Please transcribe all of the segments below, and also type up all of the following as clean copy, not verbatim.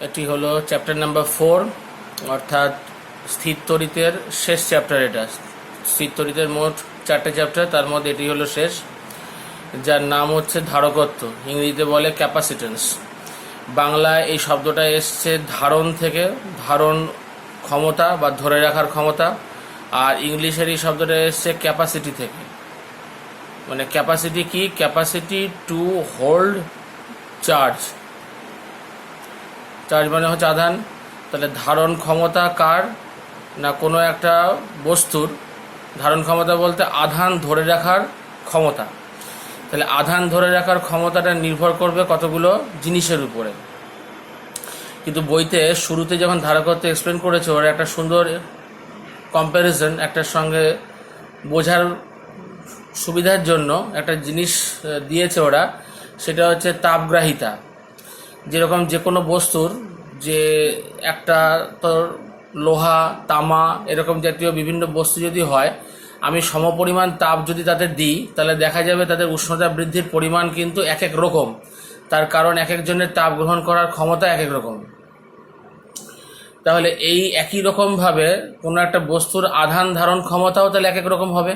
এটি হলো chapter number 4, অর্থাৎ স্থির তড়িতের শেষ চ্যাপ্টার। এটা স্থির তড়িতের মোট 4টে চ্যাপ্টার, তার মধ্যে এটি হলো শেষ, যার নাম হচ্ছে ধারকত্ব, ইংরেজিতে বলে ক্যাপাসিটেন্স। বাংলায় এই শব্দটা এসছে ধারণ থেকে, ধারণ ক্ষমতা বা ধরে রাখার ক্ষমতা, আর ইংলিশের এই শব্দটা এসছে ক্যাপাসিটি থেকে। মানে ক্যাপাসিটি কি? Capacity to hold charge. Charge মানে হচ্ছে আধান। তাহলে ধারণ ক্ষমতা কার? না কোনো একটা বস্তুর ধারণ ক্ষমতা বলতে আধান ধরে রাখার ক্ষমতা। তাহলে আধান ধরে রাখার ক্ষমতাটা নির্ভর করবে কতগুলো জিনিসের উপরে। কিন্তু বইতে শুরুতে যখন ধারকত্ব এক্সপ্লেন করেছে, ওরা একটা সুন্দর কম্প্যারিজন একটার সঙ্গে বোঝার সুবিধার জন্য একটা জিনিস দিয়েছে ওরা, সেটা হচ্ছে তাপগ্রাহিতা। যেরকম যে কোনো বস্তুর যে একটা তোর লোহা, তামা এরকম জাতীয় বিভিন্ন বস্তু যদি হয়, আমি সমপরিমাণ তাপ যদি তাদের দিই, তাহলে দেখা যাবে তাদের উষ্ণতা বৃদ্ধির পরিমাণ কিন্তু এক এক রকম। তার কারণ এক একজনের তাপ গ্রহণ করার ক্ষমতা এক এক রকম। তাহলে এই একই রকমভাবে কোনো একটা বস্তুর আধান ধারণ ক্ষমতাও তাহলে এক এক রকম হবে।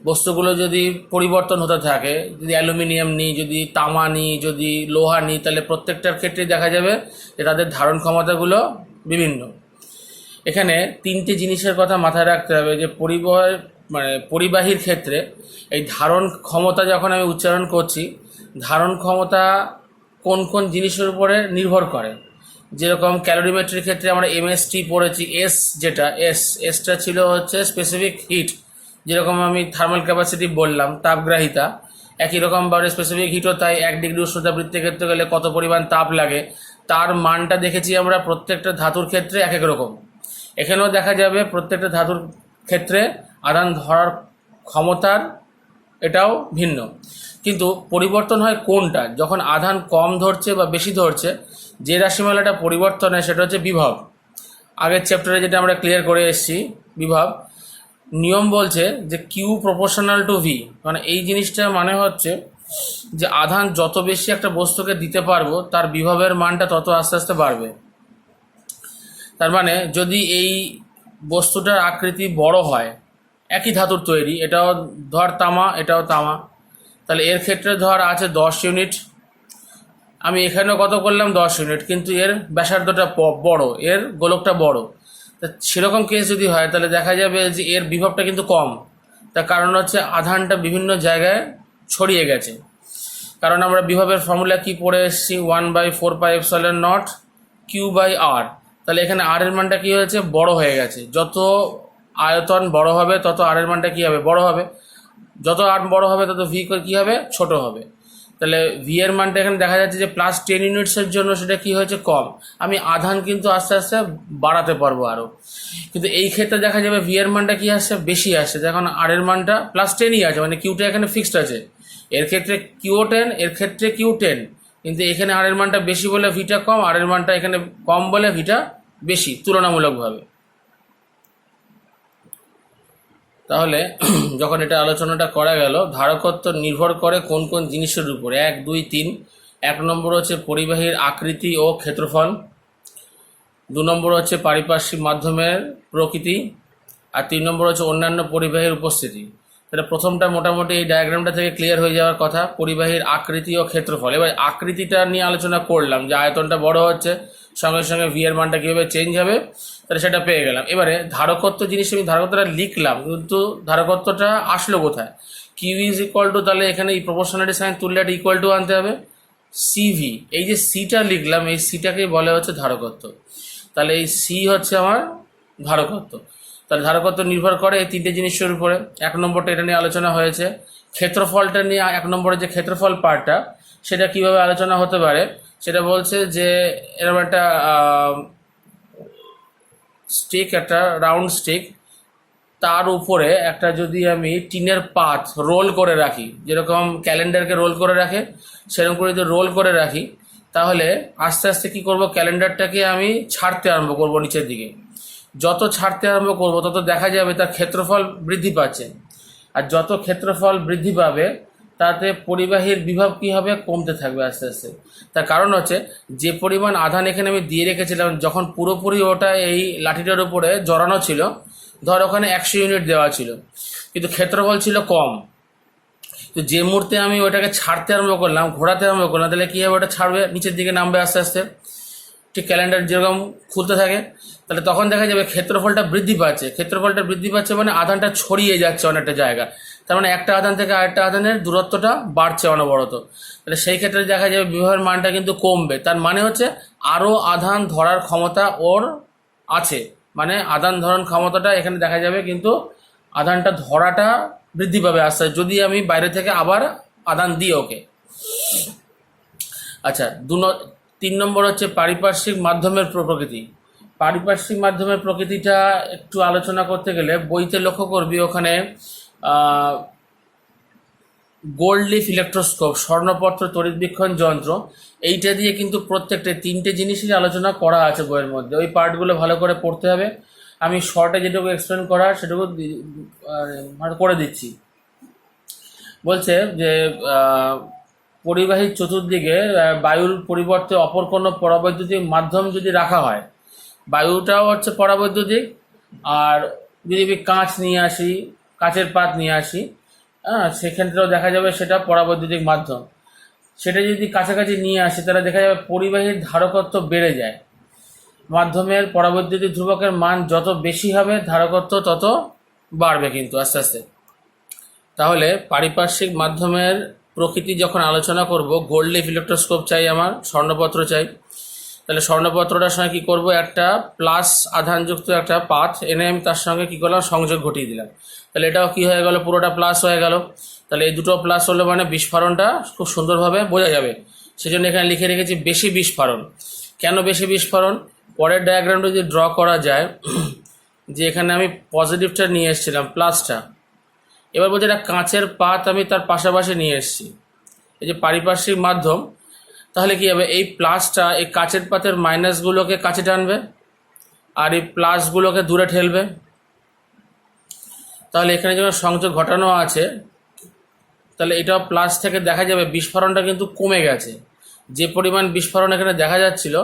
বস্তুগুলো যদি পরিবর্তন হতে থাকে, যদি অ্যালুমিনিয়াম নিই, যদি তামা নিই, যদি লোহা নিই, তাহলে প্রত্যেকটার ক্ষেত্রে দেখা যাবে যে তাদের ধারণ ক্ষমতাগুলো বিভিন্ন। এখানে 3টে জিনিসের কথা মাথায় রাখতে হবে, যে পরিবাহীর ক্ষেত্রে এই ধারণ ক্ষমতা যখন আমি উচ্চারণ করছি, ধারণ ক্ষমতা কোন কোন জিনিসের উপরে নির্ভর করে। যেরকম ক্যালোরিমেট্রির ক্ষেত্রে আমরা এমএসটি পড়েছি, যেটা এসটা ছিল হচ্ছে স্পেসিফিক হিট। যেরকম আমি থার্মাল ক্যাপাসিটি বললাম, তাপগ্রাহিতা, একই রকমভাবে স্পেসিফিক হিটও তাই। 1 ডিগ্রি উষ্ণতা বৃদ্ধি করতে গেলে কত পরিমাণ তাপ লাগে, তার মানটা দেখেছি আমরা প্রত্যেকটা ধাতুর ক্ষেত্রে এক এক রকম। এখানেও দেখা যাবে প্রত্যেকটা ধাতুর ক্ষেত্রে আধান ধরার ক্ষমতার এটাও ভিন্ন। কিন্তু পরিবর্তন হয় কোনটা? যখন আধান কম ধরছে বা বেশি ধরছে, যে রাশিমালাটা পরিবর্তন হয় সেটা হচ্ছে বিভব। আগের চ্যাপ্টারে যেটা আমরা ক্লিয়ার করে এসেছি, বিভব নিয়ম বলছে যে কিউ প্রপোর্শনাল টু ভি। মানে এই জিনিসটা মানে হচ্ছে যে আধান যত বেশি একটা বস্তুকে দিতে পারবো, তার বিভবের মানটা তত আস্তে আস্তে বাড়বে। তার মানে যদি এই বস্তুটার আকৃতি বড় হয়, একই ধাতুর তৈরি, এটাও ধর তামা, এটাও তামা, তাহলে এর ক্ষেত্রে ধর আছে 10 ইউনিট, আমি এখানেও কত করলাম 10 ইউনিট, কিন্তু এর ব্যাসার্ধটা বড়, এর গোলকটা বড়। তা সেরকম কেস যদি হয়, তাহলে দেখা যাবে যে এর বিভবটা কিন্তু কম। তার কারণ হচ্ছে আধানটা বিভিন্ন জায়গায় ছড়িয়ে গেছে। কারণ আমরা বিভবের ফর্মুলা কি পড়ে এসেছি, 1/4πε0 Q/R। তাহলে এখানে আর এর মানটা কি হয়েছে? বড় হয়ে গেছে। যত আয়তন বড় হবে তত আর এর মানটা কি হবে? বড় হবে। যত আর বড় হবে তত ভি কি হবে? ছোট হবে। তাহলে ভি এর মানটা এখানে দেখা যাচ্ছে যে +10 ইউনিটসের জন্য সেটা কি হয়েছে? কম। আমি আধান কিন্তু আস্তে আস্তে বাড়াতে পারবো আরও। কিন্তু এই ক্ষেত্রে দেখা যাবে ভি এর মানটা কি আসছে? বেশি আসছে। যখন আর এর মানটা +10ই আছে, মানে কিউটা এখানে ফিক্সড আছে। এর ক্ষেত্রে Q10, এর ক্ষেত্রে Q10, কিন্তু এখানে আর এর মানটা বেশি বলে ভিটা কম, আর এর মানটা এখানে কম বলে ভিটা বেশি তুলনামূলকভাবে। তাহলে যখন এটা আলোচনাটা করা গেল, ধারকত্ব নির্ভর করে কোন কোন জিনিসের উপরে? 1, 2, 3। 1 নম্বর হচ্ছে পরিবাহীর আকৃতি ও ক্ষেত্রফল। 2 নম্বর হচ্ছে পারিপার্শ্বিক মাধ্যমের প্রকৃতি। আর 3 নম্বর হচ্ছে অন্যান্য পরিবাহীর উপস্থিতি। তাহলে প্রথমটা মোটামুটি এই ডায়াগ্রামটা থেকে ক্লিয়ার হয়ে যাওয়ার কথা, পরিবাহীর আকৃতি ও ক্ষেত্রফল। এবার আকৃতিটা নিয়ে আলোচনা করলাম, যে আয়তনটা বড় হচ্ছে, সঙ্গে সঙ্গে ভি এর মানটা কীভাবে চেঞ্জ হবে, তাহলে সেটা পেয়ে গেলাম। এবারে ধারকত্ব জিনিস, আমি ধারকত্বটা লিখলাম, কিন্তু ধারকত্বটা আসলো কোথায়? কিউ ইজ ইকুয়াল টু, তাহলে এখানে এই প্রপোর্শনালিটি সাইন তুললে এটা ইকুয়াল টু আনতে হবে সিভি। এই যে সিটা লিখলাম, এই সিটাকেই বলে হচ্ছে ধারকত্ব। তাহলে এই সি হচ্ছে আমার ধারকত্ব। তাহলে ধারকত্ব নির্ভর করে এই 3টে জিনিসের উপরে। 1 নম্বরটা এটা নিয়ে আলোচনা হয়েছে। ক্ষেত্রফলটা নিয়ে 1 নম্বরে যে ক্ষেত্রফল পার্টটা, সেটা কিভাবে আলোচনা হতে পারে, সেটা বলছে যে এরকম একটা স্টিক, একটা রাউন্ড স্টিক, তার উপরে একটা যদি আমি টিনের পাত রোল করে রাখি, যেরকম ক্যালেন্ডারকে রোল করে রাখে, সেরকম করে যদি রোল করে রাখি, তাহলে আস্তে আস্তে কী করব? ক্যালেন্ডারটাকে আমি ছাড়তে আরম্ভ করব নিচের দিকে। যত ছাড়তে আরম্ভ করব তত দেখা যাবে তার ক্ষেত্রফল বৃদ্ধি পাচ্ছে। আর যত ক্ষেত্রফল বৃদ্ধি পাবে, তাতে পরিবাহীর বিভব কী হবে, কমতে থাকবে আস্তে আস্তে। তার কারণ হচ্ছে যে পরিমাণ আধান এখানে আমি দিয়ে রেখেছিলাম, যখন পুরোপুরি ওটা এই লাঠিটার উপরে জড়ানো ছিল, ধর ওখানে 100 ইউনিট দেওয়া ছিল, কিন্তু ক্ষেত্রফল ছিল কম। তো যে মুহূর্তে আমি ওটাকে ছাড়তে আরম্ভ করলাম, ঘোরাতে আরম্ভ করলাম, তাহলে কী হবে, ওটা ছাড়বে, নিচের দিকে নামবে আস্তে আস্তে, ঠিক ক্যালেন্ডার যেরকম খুলতে থাকে। তাহলে তখন দেখা যাবে ক্ষেত্রফলটা বৃদ্ধি পাচ্ছে। ক্ষেত্রফলটা বৃদ্ধি পাচ্ছে মানে আধানটা ছড়িয়ে যাচ্ছে অনেকটা জায়গা, তার মানে একটা আধান থেকে আরেকটা আধানের দূরত্বটা বাড়ছে অনবরত। তাহলে সেই ক্ষেত্রে দেখা যাবে বিভবের মানটা কিন্তু কমবে। তার মানে হচ্ছে আরও আধান ধরার ক্ষমতা ওর আছে, মানে আধান ধরন ক্ষমতাটা এখানে দেখা যাবে, কিন্তু আধানটা ধরাটা বৃদ্ধি পাবে আস্তে আস্তে যদি আমি বাইরে থেকে আবার আধান দিই ওকে। আচ্ছা, 3 নম্বর হচ্ছে পারিপার্শ্বিক মাধ্যমের প্রকৃতি। পারিপার্শ্বিক মাধ্যমের প্রকৃতিটা একটু আলোচনা করতে গেলে বইতে লক্ষ্য করবি, ওখানে গোল্ড লিফ ইলেকট্রোস্কোপ, স্বর্ণপত্র তড়িৎবীক্ষণ যন্ত্র, এইটা দিয়ে কিন্তু প্রত্যেকটা 3টে জিনিসই আলোচনা করা আছে বইয়ের মধ্যে। ওই পার্টগুলো ভালো করে পড়তে হবে। আমি শর্টে যেটুকু এক্সপ্লেন করার সেটুকু করে দিচ্ছি। বলছে যে পরিবাহীর চতুর্দিকে বায়ুর পরিবর্তে অপর কোনো পরাবৈদ্যুতিক মাধ্যম যদি রাখা হয়, বায়ুটাও হচ্ছে পরাবৈদ্যুতিক, আর যদি আমি কাঁচ নিয়ে আসি, কাঁচের পাত নিয়ে আসি, সেক্ষেত্রেও দেখা যাবে সেটা পরাবৈদ্যুতিক মাধ্যম। সেটা যদি কাছাকাছি নিয়ে আসি তাহলে দেখা যাবে পরিবাহীর ধারকত্ব বেড়ে যায়। মাধ্যমের পরাবৈদ্যুতিক ধ্রুবকের মান যত বেশি হবে ধারকত্ব তত বাড়বে কিন্তু আস্তে আস্তে। তাহলে পারিপার্শ্বিক মাধ্যমের প্রকৃতি যখন আলোচনা করব, গোল্ড লিফ ইলেকট্রোস্কোপ চাই আমার, স্বর্ণপত্র চাই। তাহলে স্বর্ণপত্রটার সঙ্গে কী করব, একটা প্লাস আধানযুক্ত একটা পাথ এনে আমি তার সঙ্গে কী করলাম, সংযোগ ঘটিয়ে দিলাম। তাহলে এটাও কী হয়ে গেল, পুরোটা প্লাস হয়ে গেল। তাহলে এই দুটো প্লাস হলে মানে বিস্ফোরণটা খুব সুন্দরভাবে বোঝা যাবে। সেজন্য এখানে লিখে রেখেছি বেশি বিস্ফোরণ। কেন বেশি বিস্ফোরণ, পরের ডায়াগ্রামটা যদি ড্র করা যায়, যে এখানে আমি পজিটিভটা নিয়ে এসেছিলাম, প্লাসটা, এবার বলছে এটা কাঁচের পাত আমি তার পাশাপাশি নিয়ে এসেছি, এই যে পারিপার্শ্বিক মাধ্যম। তাহলে কী হবে, এই প্লাসটা এই কাঁচের পাতের মাইনাসগুলোকে কাছে টানবে আর এই প্লাসগুলোকে দূরে ঠেলবে। তাহলে এখানে যখন সংযোগ ঘটানো আছে, তাহলে এটাও প্লাস থেকে দেখা যাবে বিস্ফোরণটা কিন্তু কমে গেছে। যে পরিমাণ বিস্ফোরণ এখানে দেখা যাচ্ছিল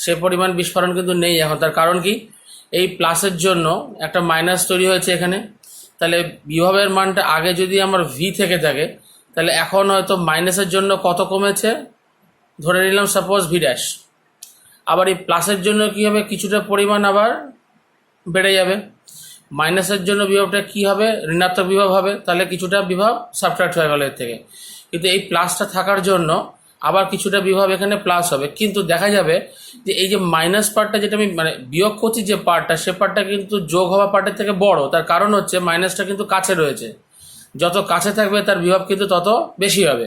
সে পরিমাণ বিস্ফোরণ কিন্তু নেই এখন। তার কারণ কি, এই প্লাসের জন্য একটা মাইনাস তৈরি হয়েছে এখানে। তাহলে বিভবের মানটা আগে যদি আমার ভি থেকে থাকে, তাহলে এখন হয়তো মাইনাসের জন্য কত কমেছে, ধরে নিলাম সাপোজ ভি ড্যাশ। আবার এই প্লাসের জন্য কী হবে, কিছুটা পরিমাণ আবার বেড়ে যাবে। মাইনাসের জন্য বিভবটা কী হবে, ঋণাত্মক বিভব হবে, তাহলে কিছুটা বিভব সাবট্রাক্ট হয়ে গেল এর থেকে। কিন্তু এই প্লাসটা থাকার জন্য আবার কিছুটা বিভব এখানে প্লাস হবে। কিন্তু দেখা যাবে যে এই যে মাইনাস পার্টটা, যেটা আমি মানে বিয়োগ করছি যে পার্টটা, সে পার্টটা কিন্তু যোগ হওয়া পার্টের থেকে বড়। তার কারণ হচ্ছে মাইনাসটা কিন্তু কাছে রয়েছে, যত কাছে থাকবে তার বিভব কিন্তু তত বেশি হবে।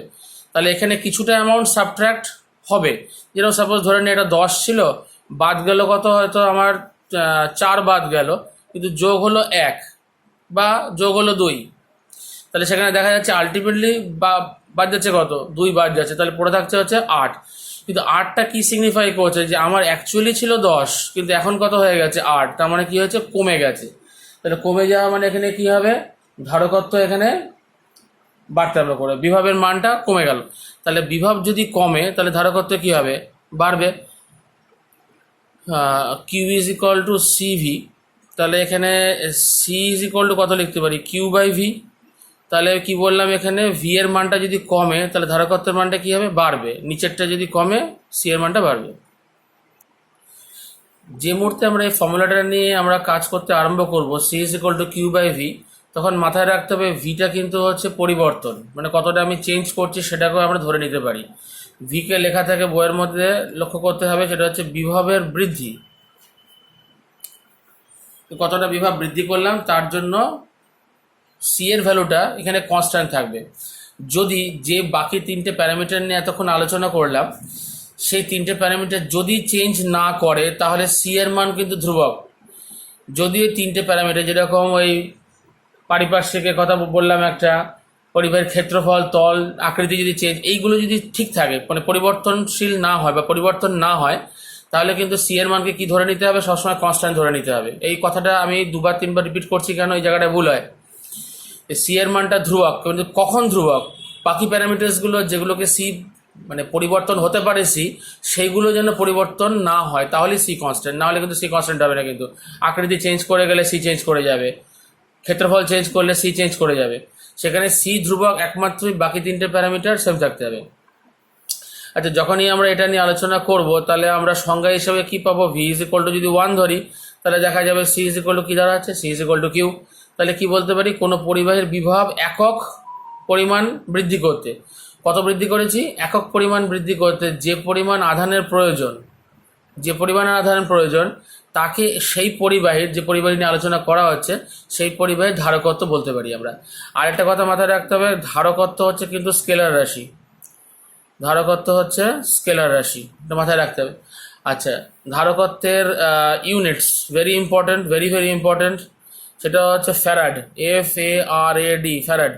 তাহলে এখানে কিছুটা অ্যামাউন্ট সাবট্রাক্ট হবে। যেরকম সাপোজ ধরে নিই এটা 10 ছিল, বাদ গেল কত, হয়তো আমার 4 বাদ গেল, কিন্তু যোগ হলো 1 বা যোগ হলো 2। তাহলে সেখানে দেখা যাচ্ছে আলটিমেটলি বাদ যাচ্ছে কত, 2 বাদ যাচ্ছে, তাহলে পড়ে থাকছে হচ্ছে 8। কিন্তু 8টা কি সিগনিফাই করছে, যে আমার অ্যাকচুয়ালি ছিল 10 কিন্তু এখন কত হয়ে গেছে 8, তার মানে কি হয়েছে, কমে গেছে। তাহলে কমে যাওয়া মানে এখানে কি হবে, ধারকত্ব এখানে বাড়তে হবে করে, বিভবের মানটা কমে গেল। তাহলে বিভব যদি কমে তাহলে ধারকত্ব কি হবে, বাড়বে। Q is equal to C V, তাহলে এখানে সি ইজ ইকুয়াল টু কত লিখতে পারি, কিউ বাই ভি। তাহলে কি বললাম, এখানে ভি এর মানটা যদি কমে তাহলে ধারকত্বের মানটা কি হবে, বাড়বে। নিচেরটা যদি কমে সি এর মানটা বাড়বে। যে মুহূর্তে আমরা এই ফর্মুলাটা নিয়ে আমরা কাজ করতে আরম্ভ করব, C is equal to Q by V, তখন মাথায় রাখতে হবে ভিটা কিন্তু হচ্ছে পরিবর্তন, মানে কতটা আমি চেঞ্জ করছি সেটাকেও আমরা ধরে নিতে পারি। ভিকে লেখা থাকে বইয়ের মধ্যে, লক্ষ্য করতে হবে সেটা হচ্ছে বিভবের বৃদ্ধি, কতটা বিভব বৃদ্ধি করলাম তার জন্য সি এর ভ্যালুটা এখানে কনস্ট্যান্ট থাকবে। যদি যে বাকি 3টে প্যারামিটার নিয়ে এতক্ষণ আলোচনা করলাম, সেই 3টে প্যারামিটার যদি চেঞ্জ না করে তাহলে সি এর মান কিন্তু ধ্রুবক। যদি ওই 3টে প্যারামিটার, যেরকম ওই পারিপার্শ্বিকের কথা বললাম, একটা পরিবাহের ক্ষেত্রফল, তল, আকৃতি যদি চেঞ্জ, এইগুলো যদি ঠিক থাকে, মানে পরিবর্তনশীল না হয় বা পরিবর্তন না হয়, তাহলে কিন্তু সি এর মানকে কি ধরে নিতে হবে, সবসময় কনস্ট্যান্ট ধরে নিতে হবে। এই কথাটা আমি 2-3বার রিপিট করছি কেন, এই জায়গাটা ভুল হয়। সি এর মানটা ধ্রুবক, কিন্তু কখন ধ্রুবক, বাকি প্যারামিটার্সগুলো যেগুলোকে সি মানে পরিবর্তন হতে পারে সি, সেইগুলো যেন পরিবর্তন না হয়, তাহলে সি কনস্ট্যান্ট, না হলে কিন্তু সি কনস্ট্যান্ট হবে না। কিন্তু আকৃতি চেঞ্জ করে গেলে সি চেঞ্জ করে যাবে, ক্ষেত্রফল চেঞ্জ করলে সি চেঞ্জ করে যাবে, সেখানে সি ধ্রুবক, একমাত্রই বাকি তিনটে প্যারামিটার সেম থাকতে হবে। আচ্ছা, যখনই আমরা এটা নিয়ে আলোচনা করব তাহলে আমরা সংজ্ঞা হিসেবে কি পাবো, ভি ইজ ইকুয়াল টু যদি 1 ধরি তাহলে দেখা যাবে সি ইজ ইকুয়াল টু কী দাঁড়াচ্ছে, C is equal to Q. তাহলে কি বলতে পারি, কোনো পরিবাহীর বিভব একক পরিমাণ বৃদ্ধি করতে, কত বৃদ্ধি করেছি, একক পরিমাণ বৃদ্ধি করতে যে পরিমাণ আধানের প্রয়োজন, যে পরিমাণের আধানের প্রয়োজন তাকে সেই পরিবাহীর, যে পরিবাহী নিয়ে আলোচনা করা হচ্ছে সেই পরিবাহীর ধারকত্ব বলতে পারি আমরা। আর একটা কথা মাথায় রাখতে হবে, ধারকত্ব হচ্ছে কিন্তু স্কেলার রাশি, ধারকত্ব হচ্ছে স্কেলার রাশি, এটা মাথায় রাখতে হবে। আচ্ছা, ধারকত্বের units very important, very very important, সেটা হচ্ছে ফ্যারাড, FARAD, ফ্যারাড।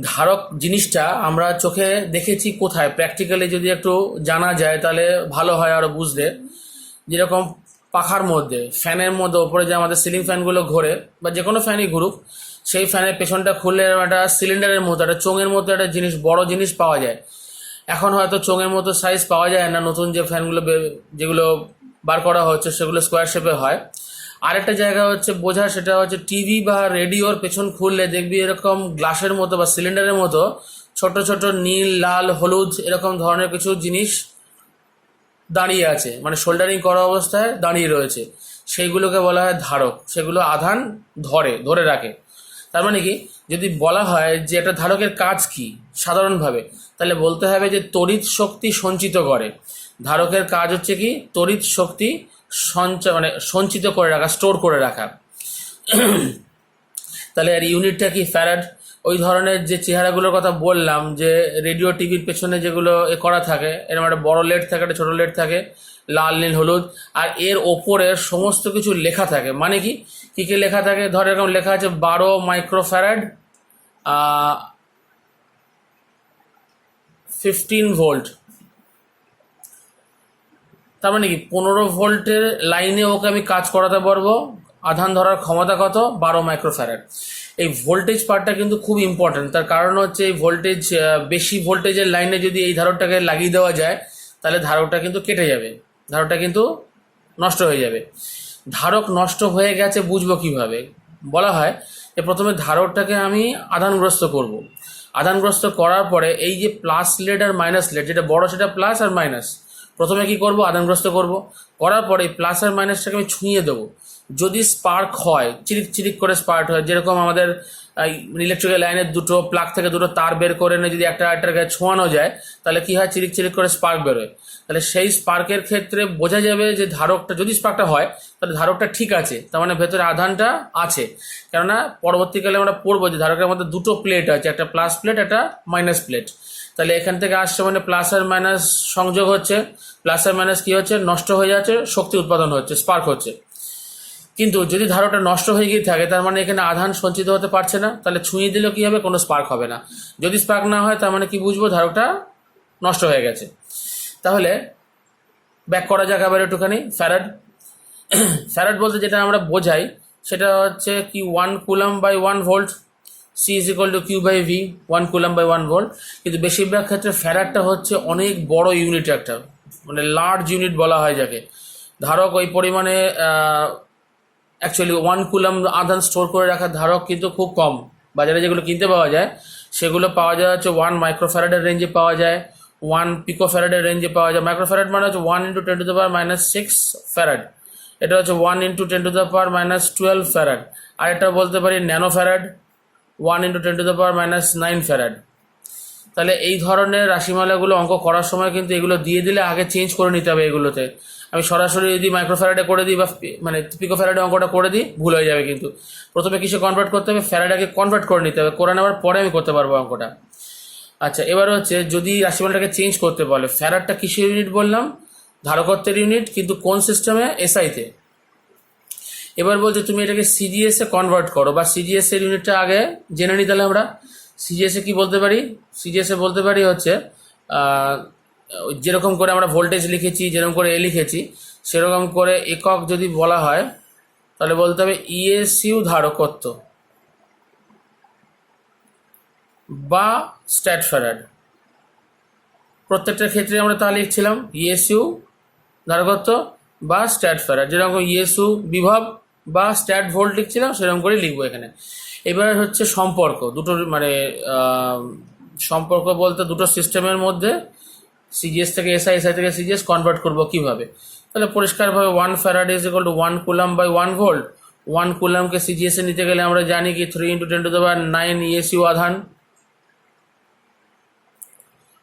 ধারক জিনিসটা আমরা চোখে দেখেছি কোথায়, প্র্যাকটিক্যালি যদি একটু জানা যায় তাহলে ভালো হয় আরও বুঝতে। যেরকম পাখার মধ্যে, ফ্যানের মধ্যে ওপরে যে আমাদের সিলিং ফ্যানগুলো ঘোরে, বা যে কোনো ফ্যানই ঘুরুক, সেই ফ্যানের পেছনটা খুললে একটা সিলিন্ডারের মতো, একটা চোঙের মতো একটা জিনিস, বড় জিনিস পাওয়া যায়। এখন হয়তো চোঙের মতো সাইজ পাওয়া যায় না, নতুন যে ফ্যানগুলো যেগুলো বার করা হচ্ছে সেগুলো স্কোয়ার শেপে হয়। আরেকটা জায়গা হচ্ছে বোঝা, সেটা হচ্ছে টিভি বা রেডিওর পেছন খুললে দেখবি এরকম গ্লাসের মতো বা সিলিন্ডারের মতো ছোট ছোট নীল, লাল, হলুদ এরকম ধরনের কিছু জিনিস দাঁড়িয়ে আছে, মানে শোল্ডারিং করা অবস্থায় দাঁড়িয়ে রয়েছে, সেইগুলোকে বলা হয় ধারক। সেগুলো আধান ধরে রাখে। তার মানে কি, যদি বলা হয় যে একটা ধারকের কাজ কি সাধারণভাবে, তাহলে বলতে হবে যে তড়িৎ শক্তি সঞ্চিত করে। ধারকের কাজ হচ্ছে কি, তড়িৎ শক্তি মানে সঞ্চিত করে রাখা, স্টোর করে রাখা। তাহলে এর ইউনিটটা কি, ফ্যারাড। ওই ধরনের যে চেহারাগুলোর কথা বললাম, যে রেডিও টিভির পেছনে যেগুলো করা থাকে, এরকম একটা বড় লেড থাকে, একটা ছোটো লেড থাকে, লাল, নীল, হলুদ, আর এর ওপরে সমস্ত কিছু লেখা থাকে। মানে কি কী কী লেখা থাকে, ধর এরকম লেখা আছে 12 মাইক্রোফ্যারাড, 15 ভোল্ট। তার মানে কি 15 ভোল্টের লাইনে ওকে আমি কাজ করাতে পারবো। আধান ধরার ক্ষমতা কত, 12 মাইক্রোফ্যারাড। এই ভোল্টেজ পার্টটা কিন্তু খুব ইম্পর্টেন্ট। তার কারণ হচ্ছে এই ভোল্টেজ, বেশি ভোল্টেজের লাইনে যদি এই ধারকটাকে লাগিয়ে দেওয়া যায় তাহলে ধারকটা কিন্তু কেটে যাবে, ধারকটা কিন্তু নষ্ট হয়ে যাবে। ধারক নষ্ট হয়ে গেছে বুঝবো কিভাবে, বলা হয় যে প্রথমে ধারকটাকে আমি আধানগ্রস্ত করব। আধানগ্রস্ত করার পরে এই যে প্লাস লেড আর মাইনাস লেড, যেটা বড় সেটা প্লাস আর মাইনাস, প্রথমে কি করব, আধানগ্রস্ত করব। করার পরে প্লাস আর মাইনাসটাকে আমি ছুঁয়ে দেবো। যদি স্পার্ক হয়, চিরিক চিরিক করে স্পার্ক হয়, যেরকম আমাদের ইলেকট্রিক্যাল লাইনের দুটো প্লাগ থেকে দুটো তার বের করে নিয়ে যদি একটা আরেকটার গায়ে ছোঁয়ানো যায় তাহলে কি হয়, চিরিক চিরিক করে স্পার্ক বেরোয়। তাহলে সেই স্পার্কের ক্ষেত্রে বোঝা যাবে যে ধারকটা, যদি স্পার্কটা হয় তাহলে ধারকটা ঠিক আছে, তার মানে ভেতরে আধানটা আছে। কেননা পরবর্তীকালে আমরা পড়বো যে ধারকের মধ্যে দুটো প্লেট আছে, একটা প্লাস প্লেট, একটা মাইনাস প্লেট। তাহলে এখান থেকে আসছে মানে প্লাস আর মাইনাস সংযোগ হচ্ছে, প্লাস আর মাইনাস কী হচ্ছে, নষ্ট হয়ে যাচ্ছে, শক্তি উৎপাদন হচ্ছে, স্পার্ক হচ্ছে। কিন্তু যদি ধারকটা নষ্ট হয়ে গিয়ে থাকে তার মানে এখানে আধান সঞ্চিত হতে পারছে না, তাহলে ছুঁয়ে দিলেও কী হবে, কোনো স্পার্ক হবে না। যদি স্পার্ক না হয় তার মানে কি বুঝবো, ধারকটা নষ্ট হয়ে গেছে। তাহলে ব্যাক করা যাক আবার একটুখানি। ফ্যারাড, ফ্যারাড বলতে যেটা আমরা বোঝাই সেটা হচ্ছে কি, 1 coulomb by 1 volt, C is equal to Q by V, 1 coulomb by 1 volt. কিন্তু বেশিরভাগ ক্ষেত্রে ফ্যারাডটা হচ্ছে অনেক বড় ইউনিট, একটা মানে লার্জ ইউনিট বলা হয় যাকে। ধারক ওই পরিমাণে, অ্যাকচুয়ালি 1 কুলাম আধান স্টোর করে রাখার ধারক কিন্তু খুব কম। বাজারে যেগুলো কিনতে পাওয়া যায় সেগুলো পাওয়া যায় হচ্ছে 1 মাইক্রোফ্যারাডের রেঞ্জে পাওয়া যায়, 1 পিকোফ্যারাডের রেঞ্জে পাওয়া যায়। মাইক্রোফ্যারাড মানে হচ্ছে 1 × 10⁻⁶ ফ্যারাড, এটা হচ্ছে 1 × 10⁻12 ফ্যারাড। আর এটা বলতে পারি ন্যানো ফ্যারাড, 1 × 10⁻9 ফ্যারাড। তাহলে এই ধরনের রাশিমালাগুলো অঙ্ক করার সময় কিন্তু এগুলো দিয়ে দিলে আগে চেঞ্জ করে নিতে হবে এগুলোতে। আমি সরাসরি যদি মাইক্রোফ্যারাডে করে দিই বা মানে পিকোফ্যারাডে অঙ্কটা করে দিই ভুল হয়ে যাবে। কিন্তু প্রথমে কিসে কনভার্ট করতে হবে, ফ্যারাডাকে কনভার্ট করে নিতে হবে, করে নেওয়ার পরে আমি করতে পারবো অঙ্কটা। আচ্ছা, এবার হচ্ছে যদি রাশিমালাটাকে চেঞ্জ করতে বলে, ফ্যারাডটা কিসের ইউনিট বললাম, ধারকত্বের ইউনিট, কিন্তু কোন সিস্টেমে, এসআইতে। এবার বলছে তুমি এটাকে সিজিএসে কনভার্ট করো, বা সিজিএস এর ইউনিটটা আগে জেনে নিই। তাহলে আমরা সিজিএসে কি বলতে পারি, সিজিএসে বলতে পারি হচ্ছে যেরকম করে আমরা ভোল্টেজ লিখেছি, যেরকম করে এ লিখেছি, সেরকম করে একক যদি বলা হয় তাহলে বলতে হবে ইএসইউ ধারকত্ব। বা স্ট্যাট ফ্যারাড। প্রত্যেকটার ক্ষেত্রে আমরা তা লিখছিলাম ইএসইউ ধারকত্ব বা স্ট্যাট ফ্যারাড, যেরকম ইএসইউ বিভব বা স্ট্যাট ভোল্ট লিখছিলাম সেরকম করে লিখবো এখানে। এবার হচ্ছে সম্পর্ক দুটোর, মানে সম্পর্ক বলতে দুটো সিস্টেমের মধ্যে সিজিএস থেকে এসআই, এসআই থেকে সিজিএস কনভার্ট করবো কীভাবে। তাহলে পরিষ্কারভাবে 1 farad is equal to 1 coulomb by 1 volt. 1 কুলামকে সিজিএসে নিতে গেলে আমরা জানি কি 3 × 10⁹ ইএসইউ আধান,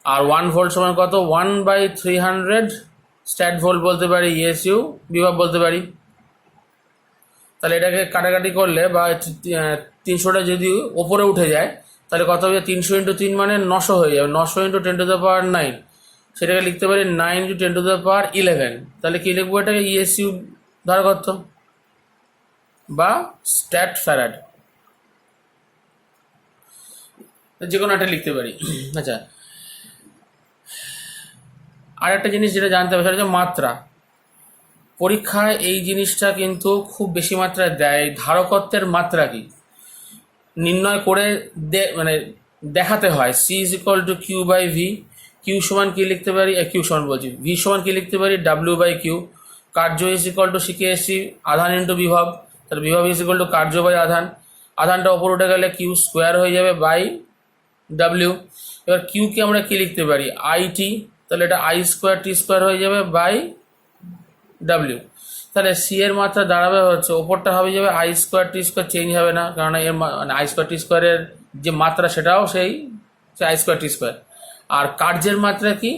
আর 1 ভোল্ট সমান কত 1/300 স্ট্যাট ভোল্ট বলতে পারি, ইএসইউ বিভব বলতে পারি। তাহলে এটাকে কাটাকাটি করলে বা 300টা যদি ওপরে উঠে যায় তাহলে কত হবে, 300 × 3 মানে 900 হয়ে যাবে, 900 × 10⁹9, সেটাকে লিখতে পারি 9 × 10⁻11। তাহলে কী লিখবো, এটাকে ইএসইউ ধারকত্ব বা স্ট্যাট ফ্যারাড, যে কোনো একটা লিখতে পারি। আচ্ছা, আর একটা জিনিস যেটা জানতে হবে সেটা হচ্ছে মাত্রা। পরীক্ষায় এই জিনিসটা কিন্তু খুব বেশি মাত্রায় দেয়, ধারকত্বের মাত্রা কি নির্ণয় করে মানে দেখাতে হয়। C is equal to Q by V, Q সমান কী লিখতে পারি, কিউ সমান বলছি ভি সমান কী লিখতে পারি, ডাব্লিউ বাই কিউ। কার্য ইজ ইকুয়াল টু শিখে এসছি আধান ইন্টু বিভব, তাহলে বিভব ইজ ইকুয়াল টু কার্য বাই আধান। আধানটা ওপর উঠে গেলে কিউ স্কোয়ার হয়ে যাবে বাই ডাব্লিউ। এবার কিউকে আমরা কী লিখতে পারি, আই টি, তাহলে এটা আই স্কোয়ার টি স্কোয়ার হয়ে যাবে বাই ডাব্লিউ। তাহলে সি এর মাত্রা দাঁড়াবে হচ্ছে ওপরটা হবে যাবে I square T square, change হবে না, কারণ এর মানে আই স্কোয়ার টি স্কোয়ারের যে মাত্রা সেটাও সেই আই স্কোয়ার টি স্কোয়ার। আর কার্যের মাত্রা কি,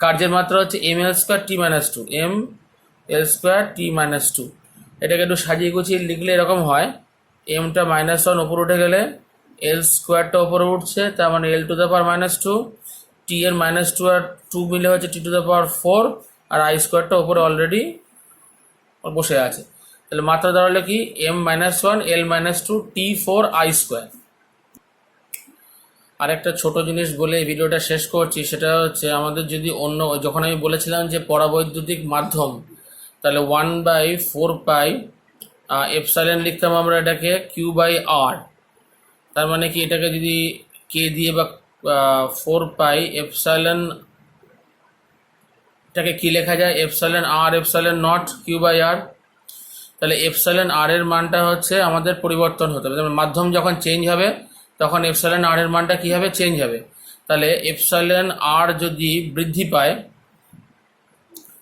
কার্যের মাত্রা হচ্ছে M L square T minus two, M L square T minus two. এটাকে একটু সাজিয়ে গুছিয়ে লিখলে এরকম হয়, এমটা -1 ওপর উঠে গেলে এল স্কোয়ারটা ওপরে উঠছে, তার মানে l⁻⁻², টি এর -2 আর 2 মিলে হচ্ছে t⁻⁴, আর আই স্কোয়ারটা ওপরে অলরেডি বসে আছে। তাহলে মাত্রা দাঁড়ালে কি m-1 l-2 t4 I square. আরেকটা ছোট জিনিস বলে এই ভিডিওটা শেষ করছি, সেটা হচ্ছে আমাদের যদি অন্য, যখন আমি বলেছিলাম যে পরাবৈদ্যুতিক মাধ্যম, তাহলে 1/4π এপসাইলন লিখতাম আমরা এটাকে কিউ বাই আর। তার মানে কি এটাকে যদি কে দিয়ে বা 4π এপসাইলন, এটাকে কী লেখা যায়, এপসাইলন আর epsilon naught Q by R. তাহলে এপসাইলন আর এর মানটা হচ্ছে আমাদের পরিবর্তন হতে হবে, যেমন মাধ্যম যখন চেঞ্জ হবে তখন এপসাইলন আর এর মানটা কী হবে, চেঞ্জ হবে। তাহলে এপসাইলন আর যদি বৃদ্ধি পায়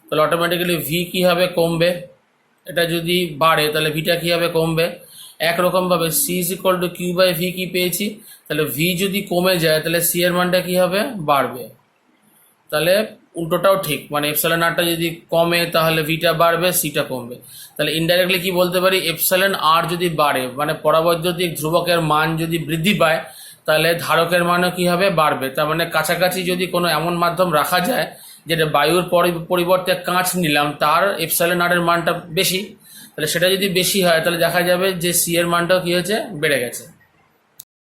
তাহলে অটোমেটিক্যালি ভি কী হবে, কমবে। এটা যদি বাড়ে তাহলে ভিটা কী হবে, কমবে। একরকমভাবে C is equal to Q by V কী পেয়েছি, তাহলে ভি যদি কমে যায় তাহলে সি এর মানটা কী হবে, বাড়বে। তাহলে উল্টোটাও ঠিক, মানে এপসাইলন আরটা যদি কমে তাহলে ভিটা বাড়বে, সিটা কমবে। তাহলে ইনডাইরেক্টলি কি বলতে পারি, এপসাইলন আর যদি বাড়ে মানে পরাবৈদ্যুতিক ধ্রুবকের মান যদি বৃদ্ধি পায় তাহলে ধারকের মানও কী হবে, বাড়বে। তার মানে কাছাকাছি যদি কোনো এমন মাধ্যম রাখা যায় যেটা বায়ুর পরিবর্তে কাঁচ নিলাম, তার এপসাইলন আর এর মানটা বেশি, তাহলে সেটা যদি বেশি হয় তাহলে দেখা যাবে যে সি এর মানটাও কী হয়েছে, বেড়ে গেছে।